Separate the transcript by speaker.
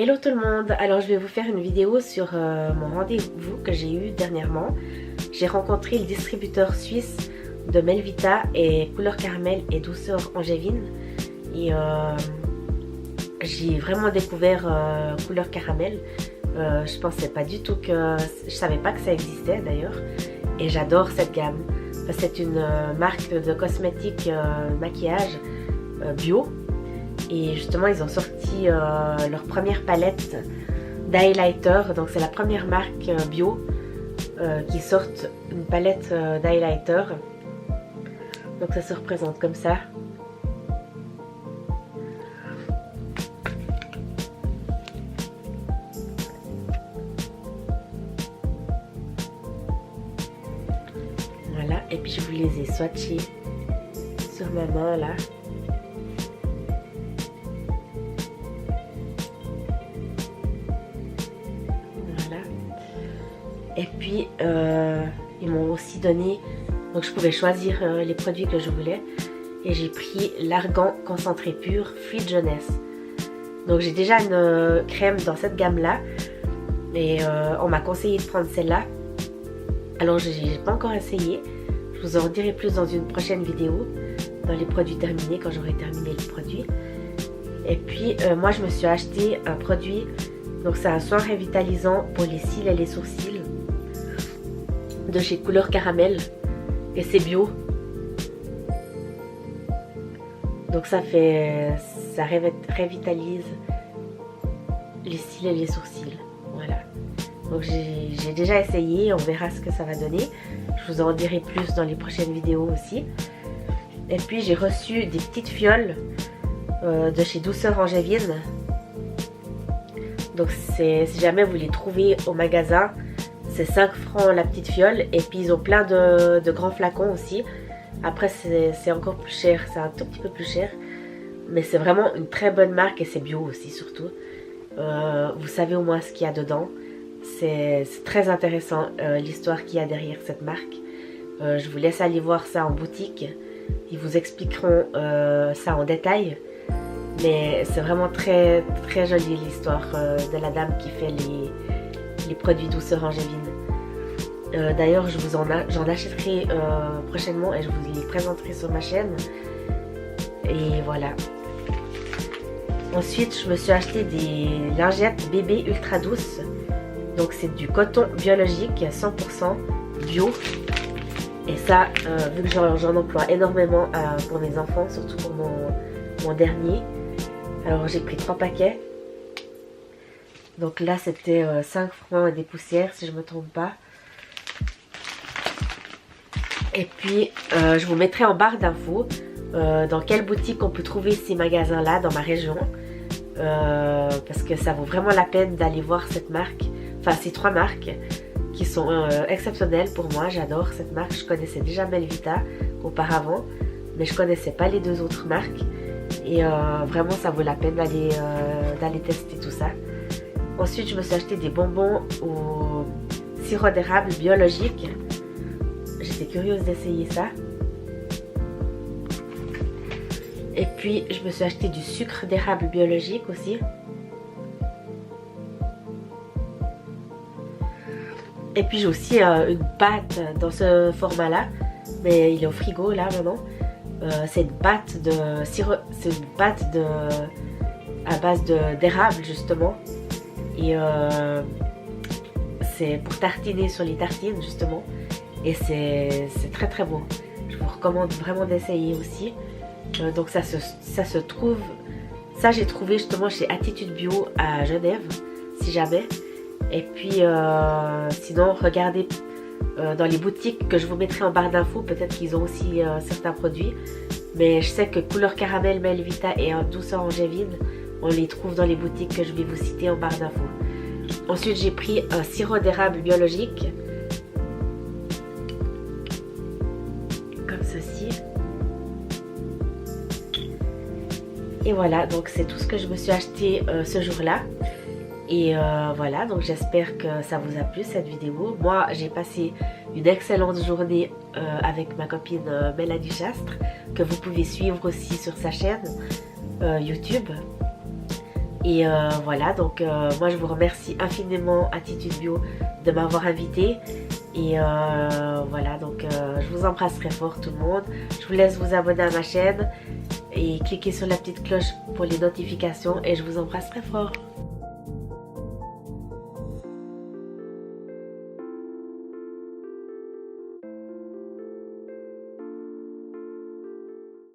Speaker 1: Hello tout le monde, alors je vais vous faire une vidéo sur mon rendez-vous que j'ai eu dernièrement. J'ai rencontré le distributeur suisse de Melvita et couleur caramel et douceur angevine. Et j'ai vraiment découvert couleur caramel. Je pensais pas du tout que... Je savais pas que ça existait d'ailleurs. Et j'adore cette gamme. C'est une marque de cosmétiques maquillage bio. Et justement ils ont sorti leur première palette d'highlighter. Donc c'est la première marque bio qui sortent une palette d'highlighter. Donc ça se représente comme ça. Voilà, et puis je vous les ai swatchés sur ma main là. Et puis ils m'ont aussi donné, donc je pouvais choisir les produits que je voulais. Et j'ai pris l'argan concentré pur Fruits de jeunesse. Donc j'ai déjà une crème dans cette gamme là. Et on m'a conseillé de prendre celle-là. Alors j'ai pas encore essayé. Je vous en dirai plus dans une prochaine vidéo. Dans les produits terminés, quand j'aurai terminé le produit. Et puis moi je me suis acheté un produit. Donc c'est un soin revitalisant pour les cils et les sourcils. De chez Couleur Caramel. Et c'est bio. Donc ça revitalise les cils et les sourcils. Voilà. Donc j'ai déjà essayé. On verra ce que ça va donner. Je vous en dirai plus dans les prochaines vidéos aussi. Et puis j'ai reçu des petites fioles de chez Douceur Angevine. Donc si jamais vous les trouvez au magasin, c'est 5 francs la petite fiole. Et puis ils ont plein de grands flacons aussi. Après c'est encore plus cher, c'est un tout petit peu plus cher. Mais c'est vraiment une très bonne marque et c'est bio aussi surtout. Vous savez au moins ce qu'il y a dedans. C'est très intéressant l'histoire qu'il y a derrière cette marque. Je vous laisse aller voir ça en boutique. Ils vous expliqueront ça en détail. Mais c'est vraiment très très joli l'histoire de la dame qui fait les produits douceur angevine. D'ailleurs j'en achèterai prochainement et je vous les présenterai sur ma chaîne. Et voilà. Ensuite je me suis acheté des lingettes bébé ultra douces. Donc c'est du coton biologique 100% bio. Et ça vu que j'en emploie énormément pour mes enfants, surtout pour mon dernier. Alors j'ai pris 3 paquets. Donc là c'était 5 francs et des poussières si je ne me trompe pas. Et puis je vous mettrai en barre d'infos dans quelle boutique on peut trouver ces magasins là dans ma région. Parce que ça vaut vraiment la peine d'aller voir cette marque. Enfin ces 3 marques qui sont exceptionnelles pour moi. J'adore cette marque. Je connaissais déjà Melvita auparavant. Mais je ne connaissais pas les 2 autres marques. Et vraiment ça vaut la peine d'aller tester tout ça. Ensuite je me suis acheté des bonbons au sirop d'érable biologique. J'étais curieuse d'essayer ça. Et puis je me suis acheté du sucre d'érable biologique aussi. Et puis j'ai aussi une pâte dans ce format là. Mais il est au frigo là maintenant. C'est une pâte à base d'érable justement. Et c'est pour tartiner sur les tartines justement. Et c'est très très bon. Je vous recommande vraiment d'essayer aussi. Donc ça se trouve. Ça j'ai trouvé justement chez Attitude Bio à Genève. Si jamais. Et puis sinon regardez dans les boutiques que je vous mettrai en barre d'infos. Peut-être qu'ils ont aussi certains produits. Mais je sais que Couleur Caramel, Melvita et Douceur Angevine, on les trouve dans les boutiques que je vais vous citer en barre d'infos. Ensuite j'ai pris un sirop d'érable biologique. Comme ceci. Et voilà, donc c'est tout ce que je me suis acheté ce jour-là. Et voilà, donc j'espère que ça vous a plu cette vidéo. Moi j'ai passé une excellente journée avec ma copine Mélanie Chastre, que vous pouvez suivre aussi sur sa chaîne YouTube. Et voilà, donc moi je vous remercie infiniment Attitude Bio de m'avoir invité. Et voilà, donc je vous embrasse très fort tout le monde. Je vous laisse vous abonner à ma chaîne et cliquez sur la petite cloche pour les notifications et je vous embrasse très fort.